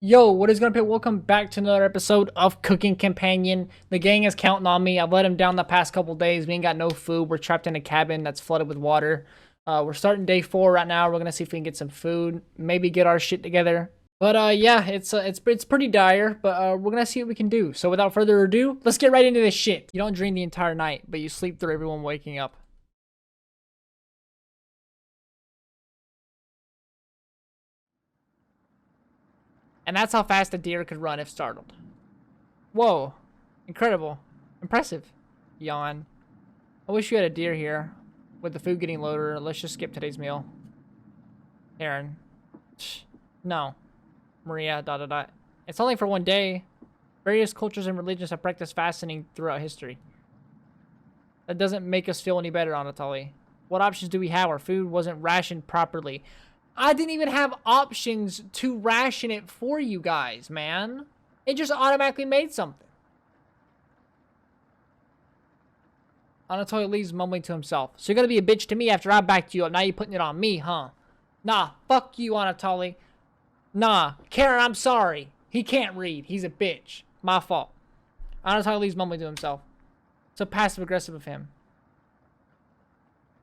Yo, what is going to be? Welcome back to another episode of Cooking Companion. The gang is counting on me. I've let them down the past couple days. We ain't got no food. We're trapped in a cabin that's flooded with water. We're starting day 4 right now. We're gonna see if we can get some food, maybe get our shit together. But yeah, it's pretty dire. But we're gonna see what we can do. So without further ado, let's get right into this shit. You don't dream the entire night, but you sleep through everyone waking up. And that's how fast a deer could run if startled. Whoa, incredible, impressive. Yawn. I wish you had a deer here. With the food getting lower, let's just skip today's meal. Aaron. No. Maria, dot dot dot. It's only for one day. Various cultures and religions have practiced fasting throughout history. That doesn't make us feel any better, Anatoly. What options do we have? Our food wasn't rationed properly. I didn't even have options to ration it for you guys, man. It just automatically made something. Anatoly leaves mumbling to himself. So you're gonna be a bitch to me after I backed you up. Now you're putting it on me, huh? Nah, fuck you, Anatoly. Nah, Karen, I'm sorry. He can't read. He's a bitch. My fault. Anatoly leaves mumbling to himself. So passive-aggressive of him.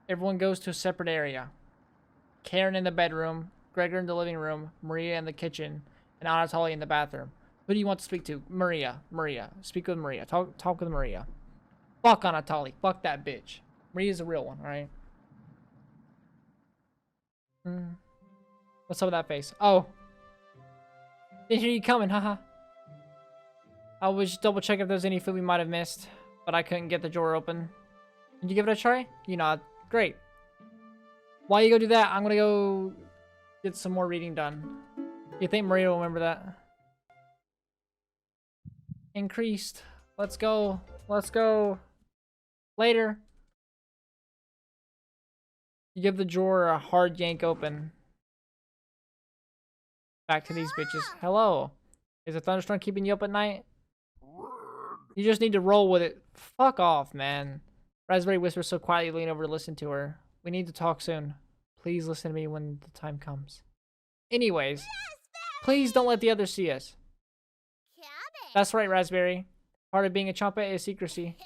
Everyone goes to a separate area. Karen in the bedroom, Gregor in the living room, Maria in the kitchen, and Anatoly in the bathroom. Who do you want to speak to? Maria. Maria. Speak with Maria. Talk with Maria. Fuck Anatoly. Fuck that bitch. Maria's a real one, alright? What's up with that face? Oh. Didn't hear you coming, haha. I was just double check if there's any food we might have missed, but I couldn't get the drawer open. Did you give it a try? You nod. Great. While you go do that, I'm gonna go get some more reading done. You think Maria will remember that? Increased. Let's go. Let's go. Later. You give the drawer a hard yank open. Back to these bitches. Hello. Is a thunderstorm keeping you up at night? You just need to roll with it. Fuck off, man. Raspberry whispers so quietly, lean over to listen to her. We need to talk soon. Please listen to me when the time comes. Anyways, please don't let the others see us. That's right, Raspberry. Part of being a trumpet is secrecy.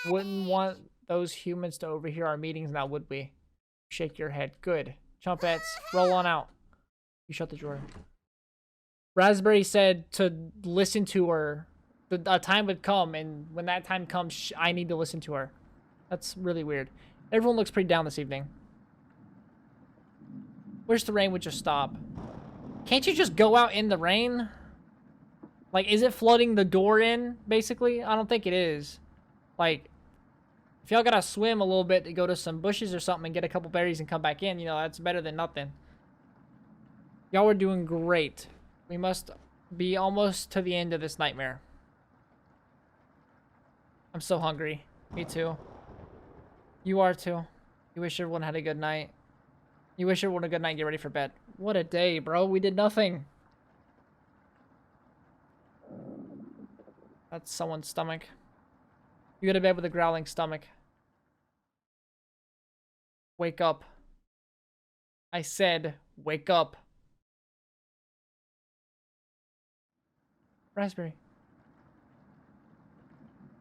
Wouldn't want those humans to overhear our meetings now, would we? Shake your head. Good. Trumpets, roll on out. You shut the drawer. Raspberry said to listen to her. A time would come, and when that time comes, I need to listen to her. That's really weird. Everyone looks pretty down this evening. Wish the rain would just stop. Can't you just go out in the rain? Like, is it flooding the door in, basically? I don't think it is. Like, if y'all gotta swim a little bit to go to some bushes or something and get a couple berries and come back in, you know, that's better than nothing. Y'all are doing great. We must be almost to the end of this nightmare. I'm so hungry. Me too. You are too. You wish everyone had a good night. You wish everyone a good night and get ready for bed. What a day, bro. We did nothing. That's someone's stomach. You go to bed with a growling stomach. Wake up. I said, wake up. Raspberry.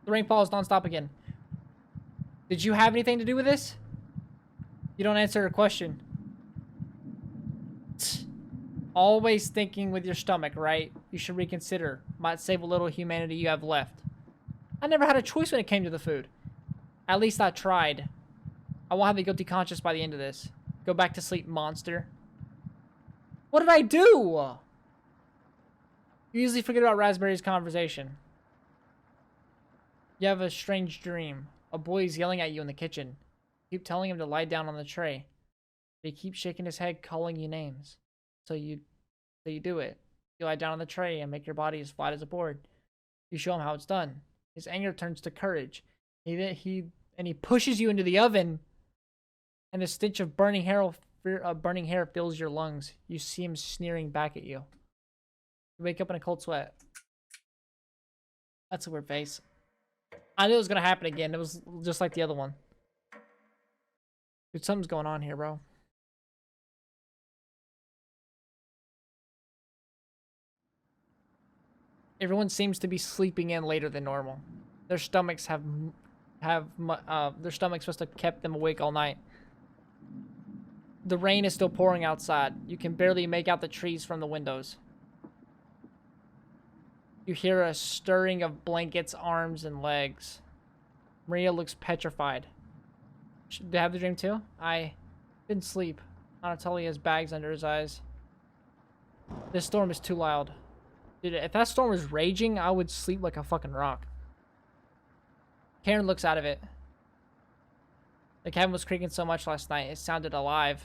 The rain falls nonstop again. Did you have anything to do with this? You don't answer a question. Always thinking with your stomach, right? You should reconsider. Might save a little humanity you have left. I never had a choice when it came to the food. At least I tried. I won't have a guilty conscience by the end of this. Go back to sleep, monster. What did I do? You usually forget about Raspberry's conversation. You have a strange dream. A boy is yelling at you in the kitchen. You keep telling him to lie down on the tray. But he keeps shaking his head, calling you names. So you do it. You lie down on the tray and make your body as flat as a board. You show him how it's done. His anger turns to courage. He pushes you into the oven, and the stench of burning hair fills your lungs. You see him sneering back at you. You wake up in a cold sweat. That's a weird face. I knew it was gonna happen again. It was just like the other one. Dude, something's going on here, bro. Everyone seems to be sleeping in later than normal. Their stomachs their stomachs must have kept them awake all night. The rain is still pouring outside. You can barely make out the trees from the windows. You hear a stirring of blankets, arms, and legs. Maria looks petrified. Did I have the dream too? I didn't sleep. Anatoly has bags under his eyes. This storm is too loud. Dude, if that storm was raging, I would sleep like a fucking rock. KARIN looks out of it. The cabin was creaking so much last night, it sounded alive.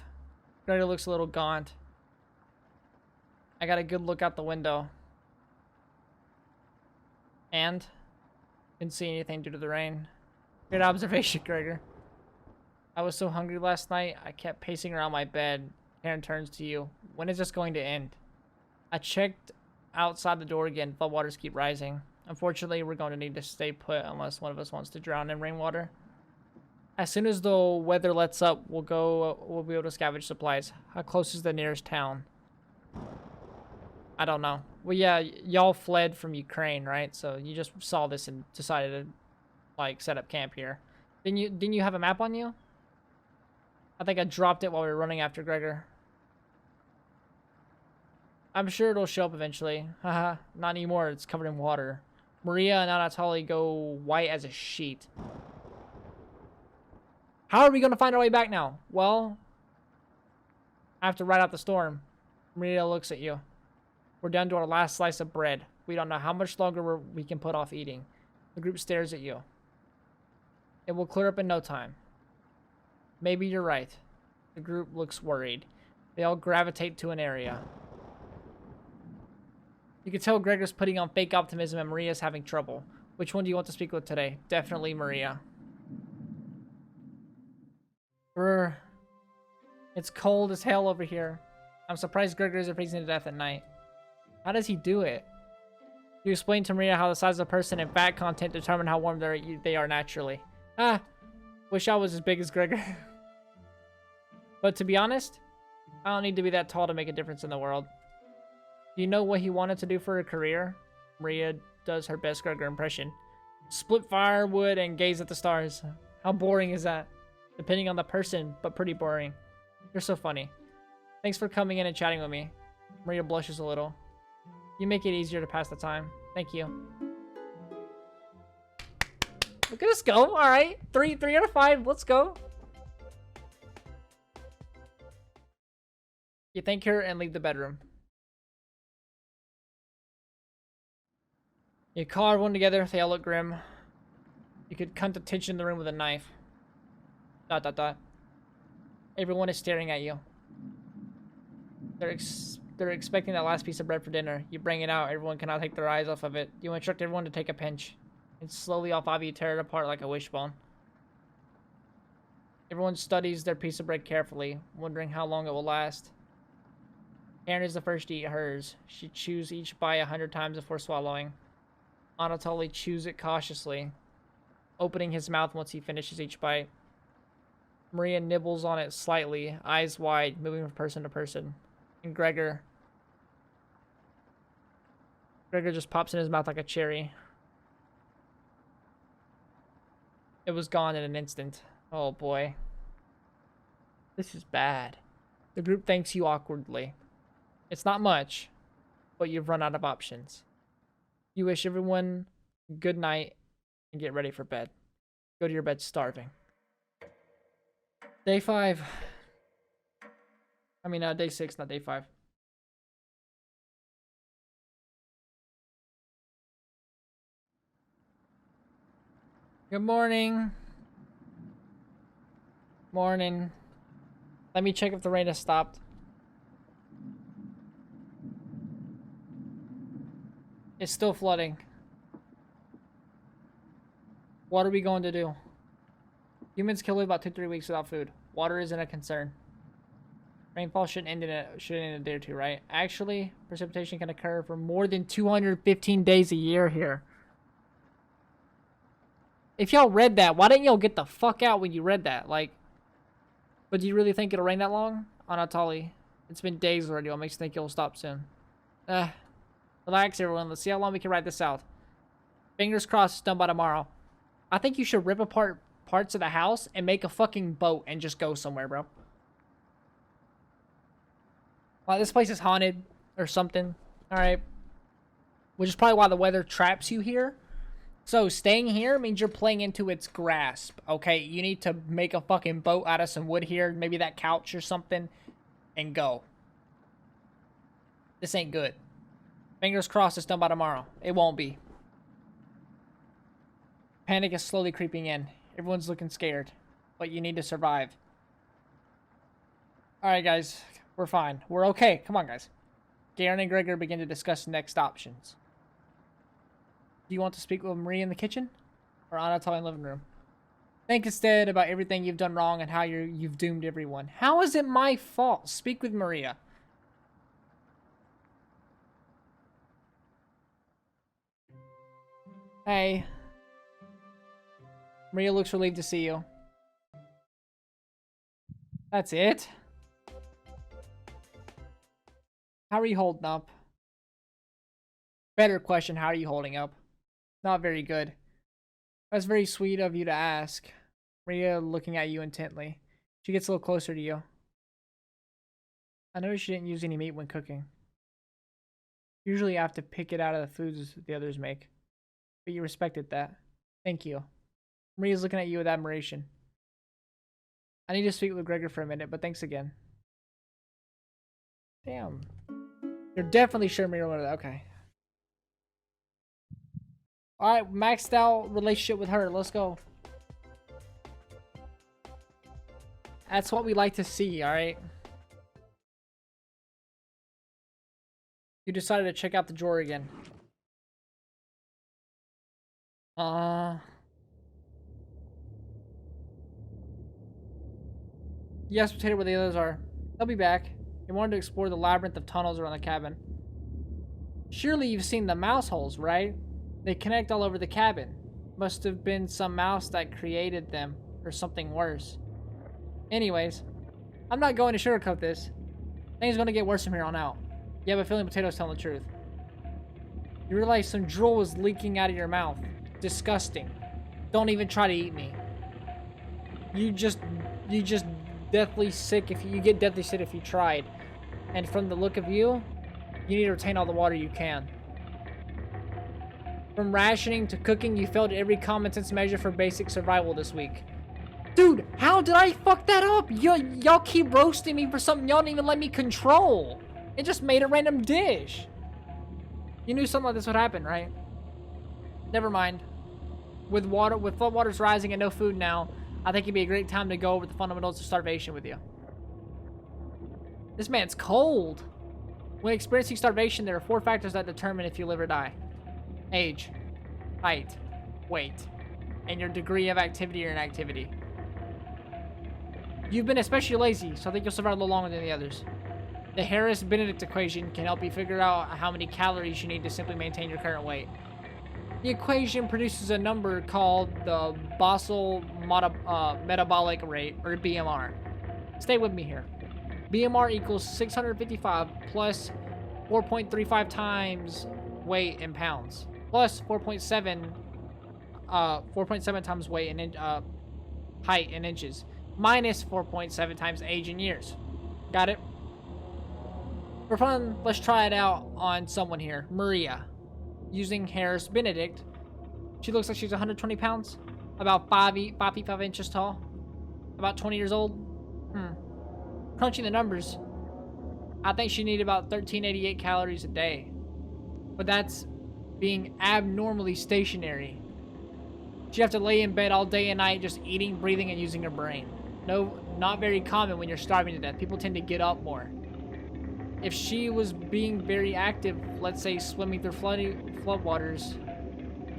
Gregor looks a little gaunt. I got a good look out the window. And? Didn't see anything due to the rain. Good observation, Gregor. I was so hungry last night, I kept pacing around my bed. KARIN turns to you. When is this going to end? I checked outside the door again. Floodwaters keep rising. Unfortunately, we're going to need to stay put unless one of us wants to drown in rainwater. As soon as the weather lets up, we'll be able to scavenge supplies. How close is the nearest town? I don't know. Well, yeah, y'all fled from Ukraine, right? So you just saw this and decided to, like, set up camp here. Didn't you have a map on you? I think I dropped it while we were running after Gregor. I'm sure it'll show up eventually. Haha, not anymore. It's covered in water. Maria and Anatoly go white as a sheet. How are we going to find our way back now? Well, I have to ride out the storm. Maria looks at you. We're down to our last slice of bread. We don't know how much longer we can put off eating. The group stares at you. It will clear up in no time. Maybe you're right. The group looks worried. They all gravitate to an area. You can tell Gregor's putting on fake optimism and Maria's having trouble. Which one do you want to speak with today? Definitely Maria. Brr. It's cold as hell over here. I'm surprised Gregor isn't freezing to death at night. How does he do it? You explain to Maria how the size of a person and fat content determine how warm they are naturally. Ah, wish I was as big as Gregor. But to be honest, I don't need to be that tall to make a difference in the world. Do you know what he wanted to do for a career? Maria does her best Gregor impression. Split firewood and gaze at the stars. How boring is that? Depending on the person, but pretty boring. You're so funny. Thanks for coming in and chatting with me. Maria blushes a little. You make it easier to pass the time. Thank you. Look at us go. All right. 3 out of 5. Let's go. You thank her and leave the bedroom. You call everyone together. They all look grim. You could cut the tension in the room with a knife. ... Everyone is staring at you. They're expecting that last piece of bread for dinner. You bring it out. Everyone cannot take their eyes off of it. You instruct everyone to take a pinch. And slowly off of you tear it apart like a wishbone. Everyone studies their piece of bread carefully, wondering how long it will last. KARIN is the first to eat hers. She chews each bite 100 times before swallowing. Anatoly chews it cautiously, opening his mouth once he finishes each bite. Maria nibbles on it slightly, eyes wide, moving from person to person. And Gregor just pops in his mouth like a cherry. It was gone in an instant. Oh boy. This is bad. The group thanks you awkwardly. It's not much, but you've run out of options. You wish everyone good night and get ready for bed. Go to your bed starving. Day 5. I mean, day 6, not day 5. Good morning. Morning. Let me check if the rain has stopped. It's still flooding. What are we going to do? Humans can live about 2-3 weeks without food. Water isn't a concern. Rainfall shouldn't end in a day or two, right? Actually, precipitation can occur for more than 215 days a year here. If y'all read that, why didn't y'all get the fuck out when you read that? Like, but do you really think it'll rain that long? Anatoly, it's been days already. What makes you think it'll stop soon? Let Relax, everyone. Let's see how long we can ride this out. Fingers crossed it's done by tomorrow. I think you should rip apart parts of the house and make a fucking boat and just go somewhere, bro. Well, this place is haunted or something. Alright. Which is probably why the weather traps you here. So, staying here means you're playing into its grasp, okay? You need to make a fucking boat out of some wood here, maybe that couch or something, and go. This ain't good. Fingers crossed it's done by tomorrow. It won't be. Panic is slowly creeping in. Everyone's looking scared, but you need to survive. Alright, guys. We're fine. We're okay. Come on, guys. Garen and Gregor begin to discuss next options. Do you want to speak with Marie in the kitchen? Or Anatoly in the living room? Think instead about everything you've done wrong and how you've doomed everyone. How is it my fault? Speak with Maria. Hey. Maria looks relieved to see you. That's it? How are you holding up? Better question, how are you holding up? Not very good. That's very sweet of you to ask. Maria looking at you intently. She gets a little closer to you. I noticed you didn't use any meat when cooking. Usually I have to pick it out of the foods the others make. But you respected that. Thank you. Maria's looking at you with admiration. I need to speak with Gregor for a minute, but thanks again. Damn. You're definitely sure Maria wanted that. Okay. Alright, maxed out relationship with her. Let's go. That's what we like to see, alright? You decided to check out the drawer again. Yes, potato where the others are. They'll be back. They wanted to explore the labyrinth of tunnels around the cabin. Surely you've seen the mouse holes, right? They connect all over the cabin. Must have been some mouse that created them, or something worse. Anyways, I'm not going to sugarcoat this. Things are going to get worse from here on out. You have a feeling Potato's telling the truth. You realize some drool was leaking out of your mouth. Disgusting. Don't even try to eat me. You just deathly sick if you get deathly sick if you tried. And from the look of you, you need to retain all the water you can. From rationing to cooking, you failed every common sense measure for basic survival this week. Dude, how did I fuck that up? Y'all keep roasting me for something y'all didn't even let me control. It just made a random dish. You knew something like this would happen, right? Never mind. With floodwaters rising and no food now, I think it'd be a great time to go over the fundamentals of starvation with you. This man's cold. When experiencing starvation, there are 4 factors that determine if you live or die. Age, height, weight, and your degree of activity or inactivity. You've been especially lazy, so I think you'll survive a little longer than the others. The Harris-Benedict equation can help you figure out how many calories you need to simply maintain your current weight. The equation produces a number called the basal metabolic rate, or BMR. Stay with me here. BMR equals 655 plus 4.35 times weight in pounds, plus 4.7 times weight in height in inches, minus 4.7 times age in years. Got it? For fun, let's try it out on someone here. Maria. Using Harris Benedict. She looks like she's 120 pounds. About 5 feet 5 inches tall. About 20 years old. Crunching the numbers, I think she needed about 1388 calories a day. But that's being abnormally stationary. She'd have to lay in bed all day and night just eating, breathing, and using her brain. No, not very common when you're starving to death. People tend to get up more. If she was being very active, let's say swimming through floodwaters,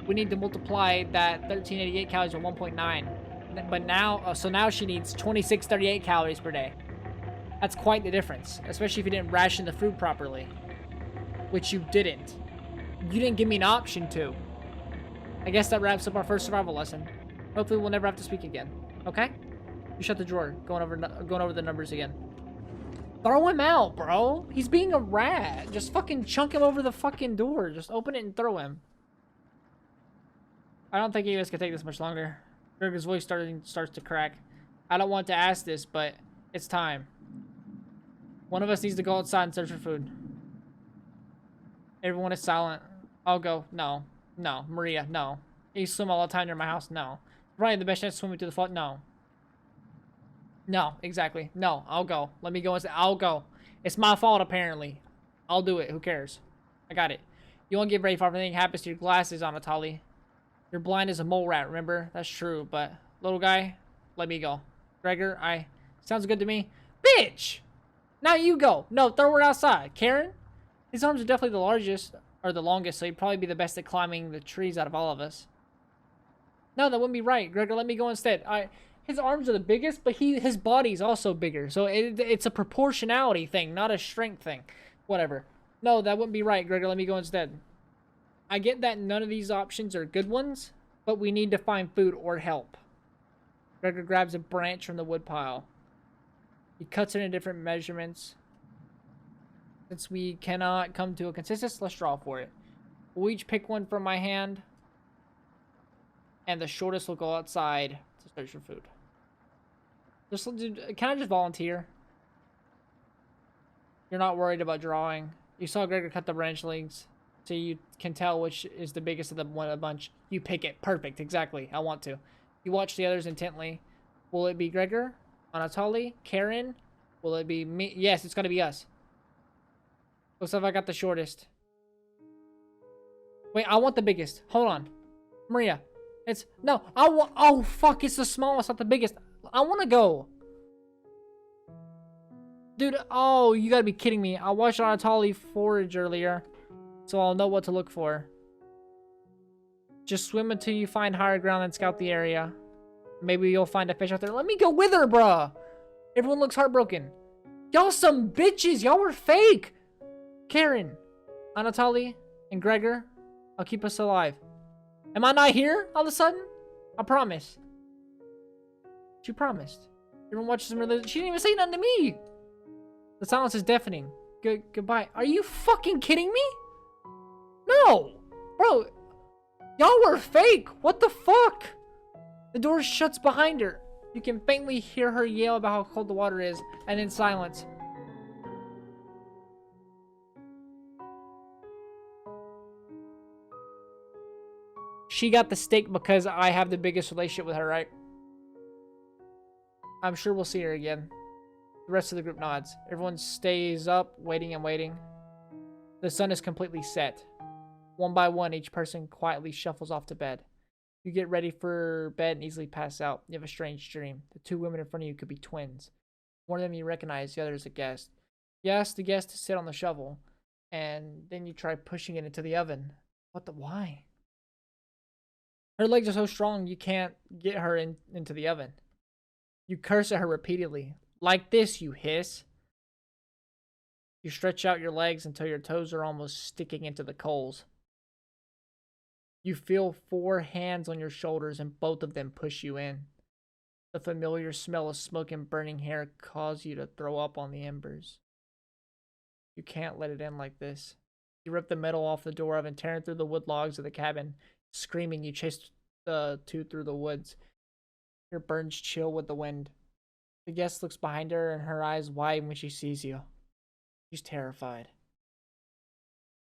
we need to multiply that 1388 calories with 1.9. But now, so now she needs 2638 calories per day. That's quite the difference, especially if you didn't ration the food properly, which you didn't. You didn't give me an option to. I guess that wraps up our first survival lesson. Hopefully we'll never have to speak again. Okay? You shut the drawer. Going over the numbers again. Throw him out, bro. He's being a rat. Just fucking chunk him over the fucking door. Just open it and throw him. I don't think you guys can take this much longer. Gregor's voice starts to crack. I don't want to ask this, but it's time. One of us needs to go outside and search for food. Everyone is silent. I'll go. No. No. Maria, no. You swim all the time near my house? No. Ryan, the best chance swimming to the flood? No. No, exactly. No, I'll go. Let me go and say, I'll go. It's my fault, apparently. I'll do it. Who cares? I got it. You won't get ready for everything happens to your glasses, Anatoly. You're blind as a mole rat, remember? That's true, but little guy, let me go. Gregor, sounds good to me. Bitch! Now you go. No, throw her outside. Karen? His arms are definitely the largest, or the longest, so he'd probably be the best at climbing the trees out of all of us. No, that wouldn't be right. Gregor, let me go instead. His arms are the biggest, but his body's also bigger. So it's a proportionality thing, not a strength thing. Whatever. No, that wouldn't be right. Gregor, let me go instead. I get that none of these options are good ones, but we need to find food or help. Gregor grabs a branch from the woodpile. He cuts it in different measurements. Since we cannot come to a consensus, let's draw for it. We'll each pick one from my hand, and the shortest will go outside to search for food. Can I just volunteer? You're not worried about drawing. You saw Gregor cut the branch leaves, so you can tell which is the biggest of the bunch. You pick it. Perfect. Exactly. I want to. You watch the others intently. Will it be Gregor? Anatoly? Karen? Will it be me? Yes, it's gonna be us. Looks like I got the shortest. Wait, I want the biggest. Hold on. Maria. No, oh fuck, it's the smallest, not the biggest. I want to go. Dude, oh, you gotta be kidding me. I watched Anatoly forage earlier, so I'll know what to look for. Just swim until you find higher ground and scout the area. Maybe you'll find a fish out there. Let me go with her, bruh. Everyone looks heartbroken. Y'all some bitches. Y'all were fake. Karen, Anatoly, and Gregor, I'll keep us alive. Am I not here all of a sudden? I promise. She promised. Everyone watches some religion. She didn't even say nothing to me. The silence is deafening. Goodbye. Are you fucking kidding me? No. Bro. Y'all were fake. What the fuck? The door shuts behind her. You can faintly hear her yell about how cold the water is, and then silence. She got the steak because I have the biggest relationship with her, right? I'm sure we'll see her again. The rest of the group nods. Everyone stays up, waiting and waiting. The sun is completely set. One by one, each person quietly shuffles off to bed. You get ready for bed and easily pass out. You have a strange dream. The two women in front of you could be twins. One of them you recognize, the other is a guest. You ask the guest to sit on the shovel, and then you try pushing it into the oven. Why? Her legs are so strong you can't get her into the oven. You curse at her repeatedly. Like this, you hiss. You stretch out your legs until your toes are almost sticking into the coals. You feel 4 hands on your shoulders and both of them push you in. The familiar smell of smoke and burning hair cause you to throw up on the embers. You can't let it end like this. You rip the metal off the door oven, tearing through the wood logs of the cabin. Screaming, you chase the two through the woods. Your burns chill with the wind. The guest looks behind her and her eyes widen when she sees you. She's terrified.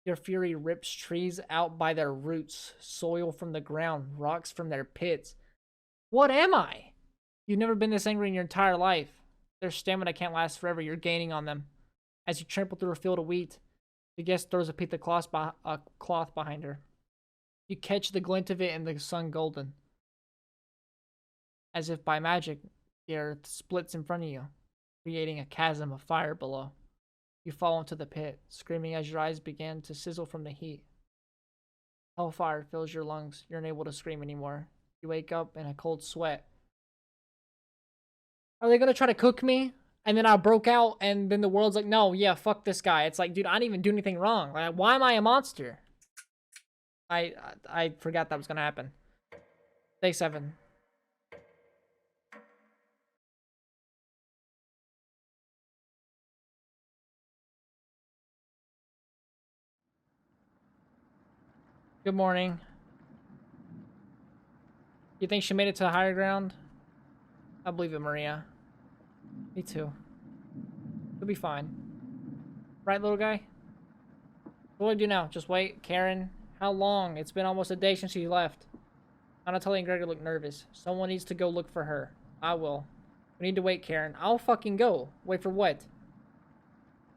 Your fury rips trees out by their roots, soil from the ground, rocks from their pits. What am I? You've never been this angry in your entire life. Their stamina can't last forever. You're gaining on them. As you trample through a field of wheat, the guest throws a piece of cloth behind her. You catch the glint of it in the sun golden. As if by magic, the earth splits in front of you, creating a chasm of fire below. You fall into the pit, screaming as your eyes begin to sizzle from the heat. Hellfire fills your lungs. You're unable to scream anymore. You wake up in a cold sweat. Are they gonna try to cook me? And then I broke out, and then the world's like, no, yeah, fuck this guy. It's like, dude, I didn't even do anything wrong. Like, why am I a monster? I forgot that was gonna happen. Day 7. Good morning. You think she made it to higher ground? I believe it, Maria. Me too. You'll be fine. Right, little guy? What do I do now? Just wait? Karen? How long? It's been almost a day since she left. Anatoly and Gregor look nervous. Someone needs to go look for her. I will. We need to wait, Karen. I'll fucking go. Wait for what?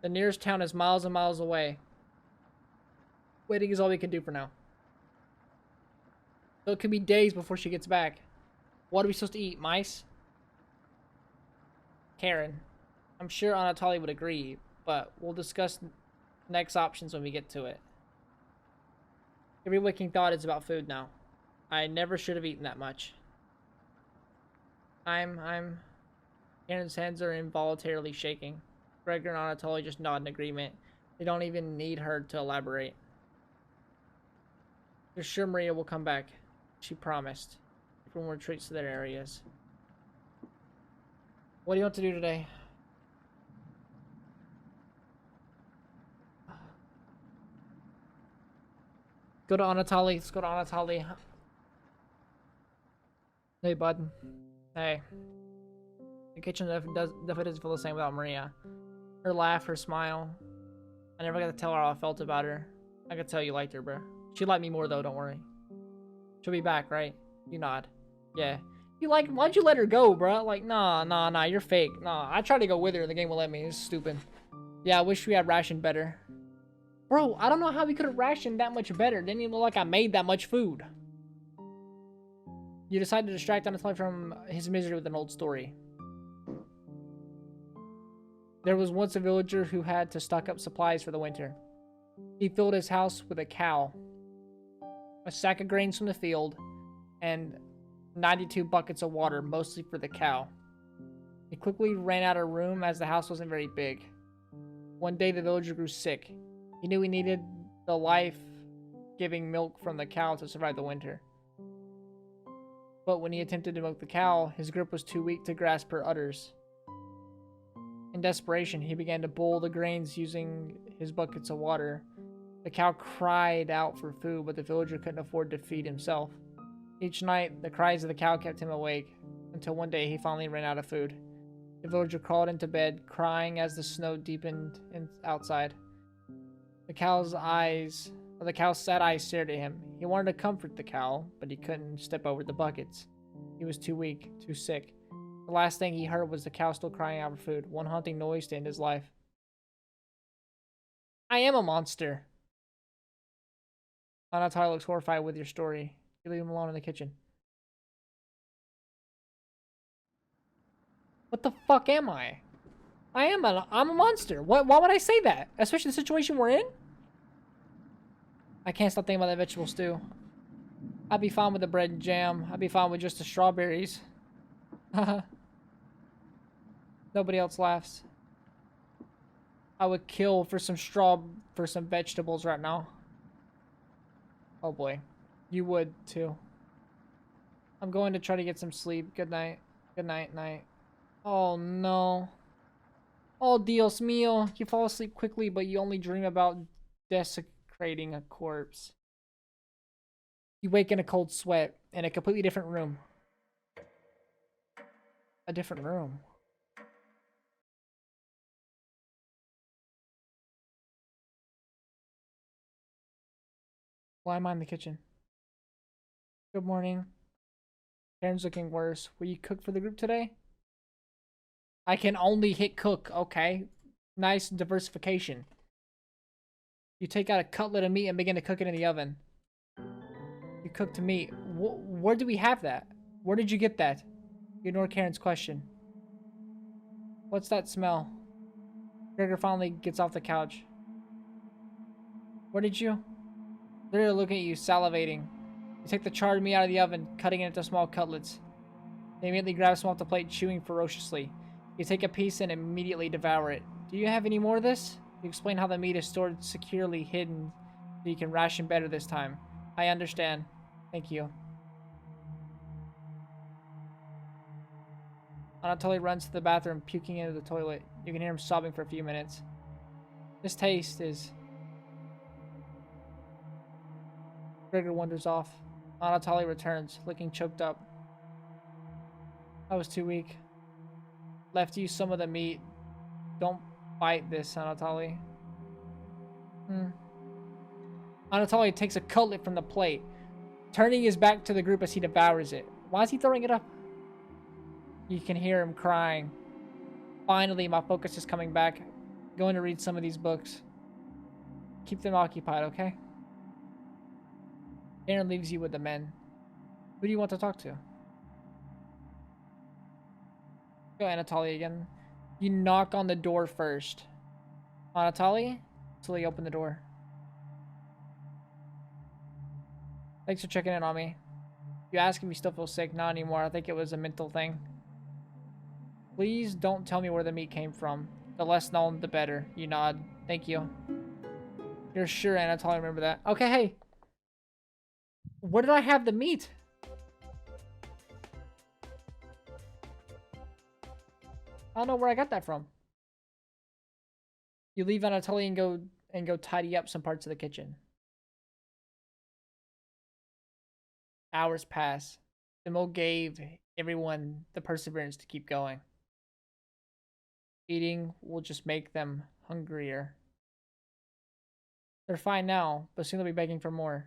The nearest town is miles and miles away. Waiting is all we can do for now. So it could be days before she gets back. What are we supposed to eat? Mice? Karen. I'm sure Anatoly would agree, but we'll discuss next options when we get to it. Every waking thought is about food now. I never should have eaten that much. Karen's hands are involuntarily shaking. Gregor and Anatoly just nod in agreement. They don't even need her to elaborate. You're sure Maria will come back? She promised. Everyone retreats to their areas. What do you want to do today? Go to Anatoly. Let's go to Anatoly. Hey, bud. Hey. The kitchen definitely doesn't feel the same without Maria. Her laugh, her smile. I never got to tell her how I felt about her. I could tell you liked her, bro. She liked me more, though, don't worry. She'll be back, right? You nod. Yeah. You like, why'd you let her go, bro? Like, nah, you're fake. Nah, I tried to go with her and the game won't let me. It's stupid. Yeah, I wish we had rationed better. Bro, I don't know how we could have rationed that much better. Didn't even look like I made that much food. You decide to distract Anatoly from his misery with an old story. There was once a villager who had to stock up supplies for the winter. He filled his house with a cow, a sack of grains from the field, and 92 buckets of water, mostly for the cow. He quickly ran out of room as the house wasn't very big. One day the villager grew sick. He knew he needed the life-giving milk from the cow to survive the winter. But when he attempted to milk the cow, his grip was too weak to grasp her udders. In desperation, he began to boil the grains using his buckets of water. The cow cried out for food, but the villager couldn't afford to feed himself. Each night, the cries of the cow kept him awake, until one day he finally ran out of food. The villager crawled into bed, crying as the snow deepened outside. The cow's sad eyes stared at him. He wanted to comfort the cow, but he couldn't step over the buckets. He was too weak, too sick. The last thing he heard was the cow still crying out for food, one haunting noise to end his life. I am a monster. Anatoly looks horrified with your story. You leave him alone in the kitchen. What the fuck am I? I'm a monster. Why would I say that? Especially the situation we're in? I can't stop thinking about that vegetable stew. I'd be fine with the bread and jam. I'd be fine with just the strawberries. Nobody else laughs. I would kill for some vegetables right now. Oh boy. You would too. I'm going to try to get some sleep. Good night. Good night, night. Oh no. Oh Dios mío. You fall asleep quickly, but you only dream about desecrating a corpse. You wake in a cold sweat in a completely different room. A different room. Why am I in the kitchen? Good morning. Karen's looking worse. Will you cook for the group today? I can only hit cook. Okay. Nice diversification. You take out a cutlet of meat and begin to cook it in the oven. You cooked meat. Where do we have that? Where did you get that? You ignore Karen's question. What's that smell? Gregor finally gets off the couch. Where did you? They're looking at you, salivating. You take the charred meat out of the oven, cutting it into small cutlets. They immediately grab some off the plate, chewing ferociously. You take a piece and immediately devour it. Do you have any more of this? You explain how the meat is stored securely hidden so you can ration better this time. I understand. Thank you. Anatoly runs to the bathroom, puking into the toilet. You can hear him sobbing for a few minutes. This taste is... Gregor wanders off. Anatoly returns, looking choked up. I was too weak. Left you some of the meat. Don't bite this, Anatoly. Anatoly takes a cutlet from the plate, turning his back to the group as he devours it. Why is he throwing it up? You can hear him crying. Finally, my focus is coming back. Going to read some of these books. Keep them occupied, okay? Aaron leaves you with the men. Who do you want to talk to? Go, Anatoly again. You knock on the door first. Anatoly? Slowly open the door. Thanks for checking in on me. You ask if you still feel sick. Not anymore. I think it was a mental thing. Please don't tell me where the meat came from. The less known, the better. You nod. Thank you. You're sure, Anatoly, remember that. Okay, hey. Where did I have the meat? I don't know where I got that from. You leave Anatoly and go tidy up some parts of the kitchen. Hours pass. Simil gave everyone the perseverance to keep going. Eating will just make them hungrier. They're fine now, but soon they'll be begging for more.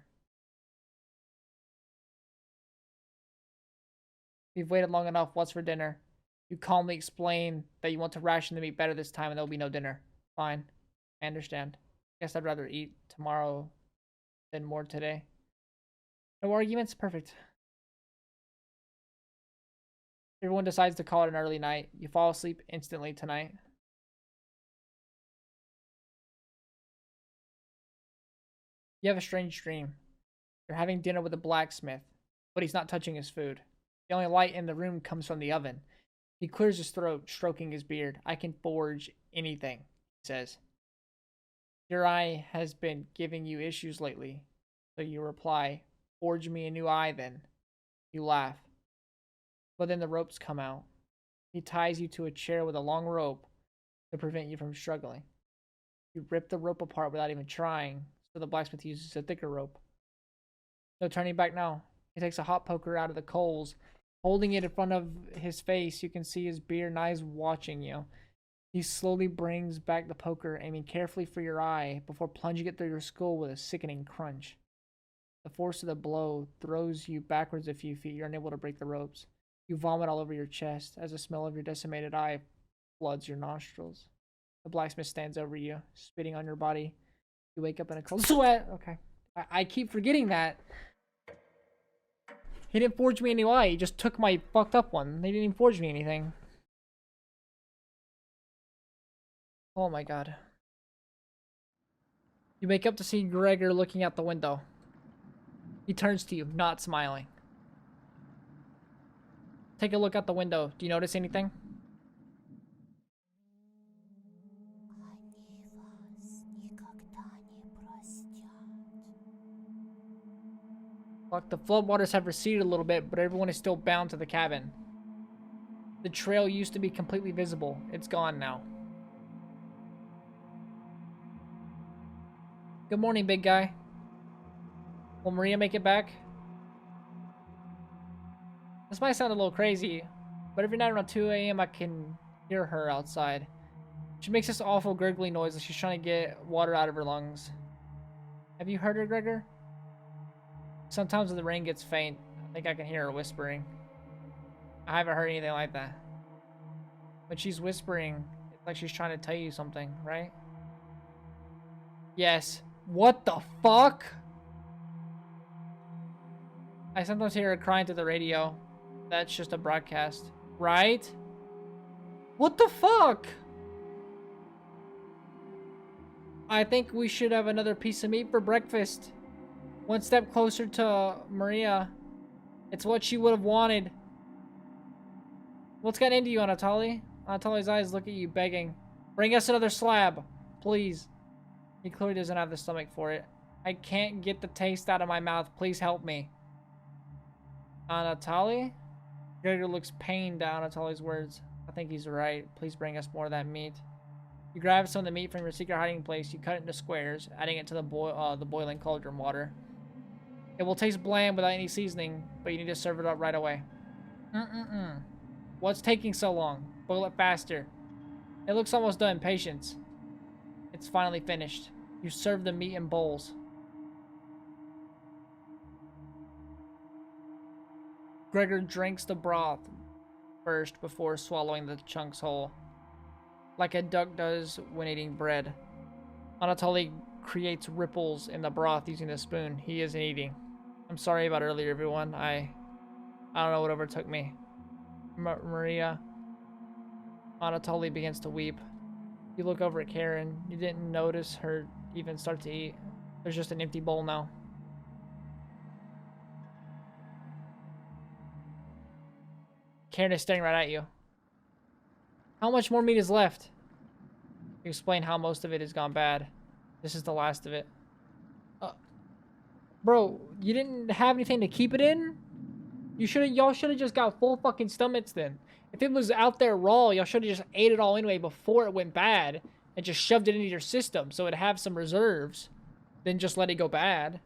We've waited long enough. What's for dinner? You calmly explain that you want to ration the meat better this time and there'll be no dinner. Fine. I understand. Guess I'd rather eat tomorrow than more today. No arguments? Perfect. Everyone decides to call it an early night. You fall asleep instantly tonight. You have a strange dream. You're having dinner with a blacksmith, but he's not touching his food. The only light in the room comes from the oven. He clears his throat, stroking his beard. I can forge anything, he says. Your eye has been giving you issues lately. So you reply, forge me a new eye then. You laugh. But then the ropes come out. He ties you to a chair with a long rope to prevent you from struggling. You rip the rope apart without even trying, so the blacksmith uses a thicker rope. No turning back now. He takes a hot poker out of the coals. Holding it in front of his face, you can see his beard and eyes watching you. He slowly brings back the poker, aiming carefully for your eye before plunging it through your skull with a sickening crunch. The force of the blow throws you backwards a few feet. You're unable to break the ropes. You vomit all over your chest as the smell of your decimated eye floods your nostrils. The blacksmith stands over you, spitting on your body. You wake up in a cold sweat. Okay. I keep forgetting that. He didn't forge me a new eye. He just took my fucked up one. They didn't even forge me anything. Oh my god. You wake up to see Gregor looking out the window. He turns to you, not smiling. Take a look out the window. Do you notice anything? Look, the floodwaters have receded a little bit, but everyone is still bound to the cabin. The trail used to be completely visible. It's gone now. Good morning, big guy. Will Maria make it back? This might sound a little crazy, but every night around 2 a.m. I can hear her outside. She makes this awful gurgly noise like she's trying to get water out of her lungs. Have you heard her, Gregor? Sometimes when the rain gets faint, I think I can hear her whispering. I haven't heard anything like that. When she's whispering, it's like she's trying to tell you something, right? Yes. What the fuck? I sometimes hear her crying to the radio. That's just a broadcast, right? What the fuck? I think we should have another piece of meat for breakfast. One step closer to Maria. It's what she would have wanted. What's gotten into you, Anatoly? Anatoly's eyes look at you, begging. Bring us another slab, please. He clearly doesn't have the stomach for it. I can't get the taste out of my mouth. Please help me. Anatoly? Gregor looks pained at Anatoly's words. I think he's right. Please bring us more of that meat. You grab some of the meat from your secret hiding place. You cut it into squares, adding it to the boiling cauldron water. It will taste bland without any seasoning, but you need to serve it up right away. What's taking so long? Boil it faster. It looks almost done. Patience. It's finally finished. You serve the meat in bowls. Gregor drinks the broth first before swallowing the chunks whole, like a duck does when eating bread. Anatoly creates ripples in the broth using a spoon. He isn't eating. I'm sorry about earlier, everyone. I don't know what overtook me. Maria. Anatoly begins to weep. You look over at KARIN. You didn't notice her even start to eat. There's just an empty bowl now. KARIN is staring right at you. How much more meat is left? You explain how most of it has gone bad. This is the last of it. Bro, you didn't have anything to keep it in? Y'all should have just got full fucking stomachs then. If it was out there raw, y'all should have just ate it all anyway before it went bad and just shoved it into your system so it'd have some reserves. Then just let it go bad.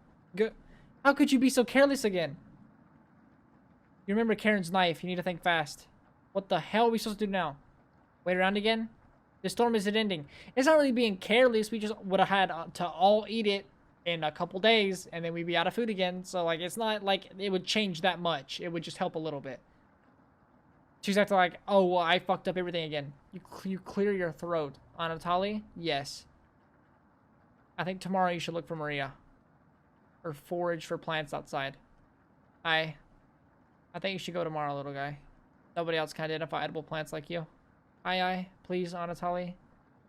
How could you be so careless again? You remember KARIN's knife. You need to think fast. What the hell are we supposed to do now? Wait around again? The storm isn't ending. It's not really being careless. We just would have had to all eat it in a couple days, and then we'd be out of food again. So, like, it's not like it would change that much. It would just help a little bit. She's acting like, oh, well, I fucked up everything again. You clear your throat. Anatoly? Yes. I think tomorrow you should look for Maria. Or forage for plants outside. I think you should go tomorrow, little guy. Nobody else can identify edible plants like you. Aye, please, Anatoly.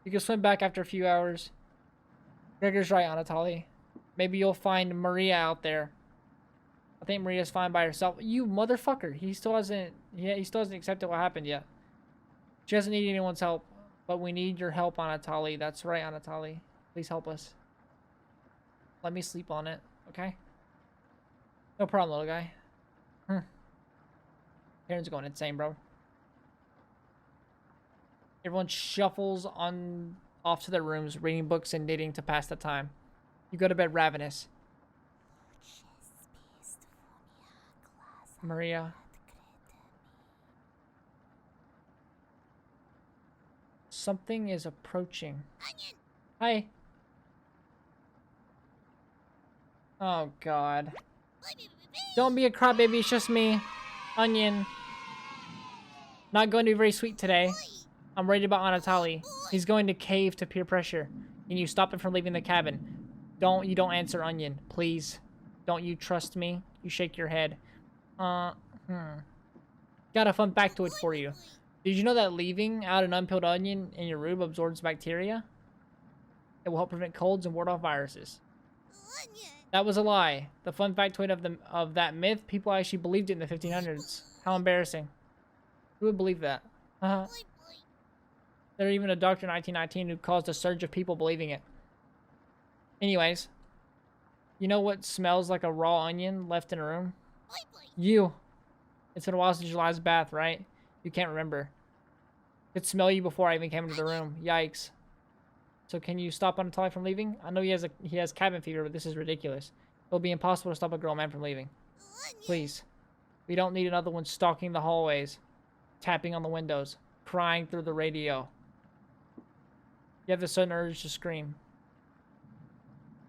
You can swim back after a few hours. Gregor's right, Anatoly. Maybe you'll find Maria out there. I think Maria's fine by herself. You motherfucker. He still hasn't accepted what happened yet. She doesn't need anyone's help. But we need your help, Anatoly. That's right, Anatoly. Please help us. Let me sleep on it, okay? No problem, little guy. KARIN's going insane, bro. Everyone shuffles off to their rooms, reading books and knitting to pass the time. You go to bed ravenous. Maria. Something is approaching. Hi. Oh, God. Don't be a crybaby, it's just me. Onion. Not going to be very sweet today. I'm worried about Anatoly. He's going to cave to peer pressure. Can you stop him from leaving the cabin? You don't answer, Onion. Please. Don't you trust me? You shake your head. Got a fun factoid for you. Did you know that leaving out an unpeeled onion in your room absorbs bacteria? It will help prevent colds and ward off viruses. That was a lie. The fun factoid of that myth, people actually believed it in the 1500s. How embarrassing. Who would believe that? There even a doctor in 1919 who caused a surge of people believing it. Anyways, you know what smells like a raw onion left in a room? You. It's been a while since your last bath, right? You can't remember. Could smell you before I even came into the room. Yikes. So can you stop Anatoly from leaving? I know he has cabin fever, but this is ridiculous. It'll be impossible to stop a grown man from leaving. Please. We don't need another one stalking the hallways, tapping on the windows, crying through the radio. You have the sudden urge to scream.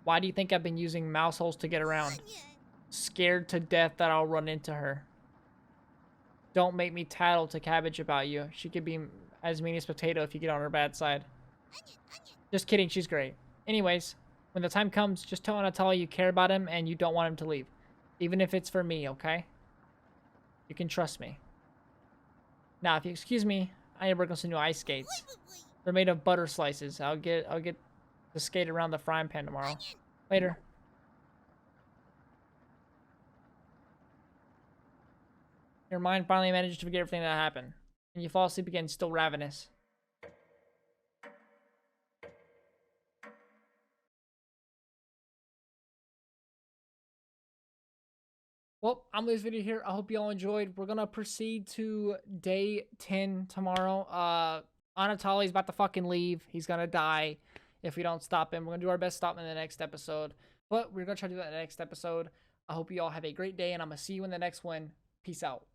Why do you think I've been using mouse holes to get around? Scared to death that I'll run into her. Don't make me tattle to Cabbage about you. She could be as mean as Potato if you get on her bad side. Just kidding, she's great. Anyways, when the time comes, just tell Anatoly you care about him and you don't want him to leave. Even if it's for me, okay? You can trust me. Now, if you excuse me, I need to work on some new ice skates. They're made of butter slices. I'll get to skate around the frying pan tomorrow. Later. Your mind finally managed to forget everything that happened. And you fall asleep again, still ravenous. Well, I'm leaving this video here. I hope you all enjoyed. We're gonna proceed to day 10 tomorrow. Anatoly's about to fucking leave. He's gonna die if we don't stop him. We're gonna do our best to stop him in the next episode. But we're gonna try to do that in the next episode. I hope you all have a great day, and I'm going to see you in the next one. Peace out.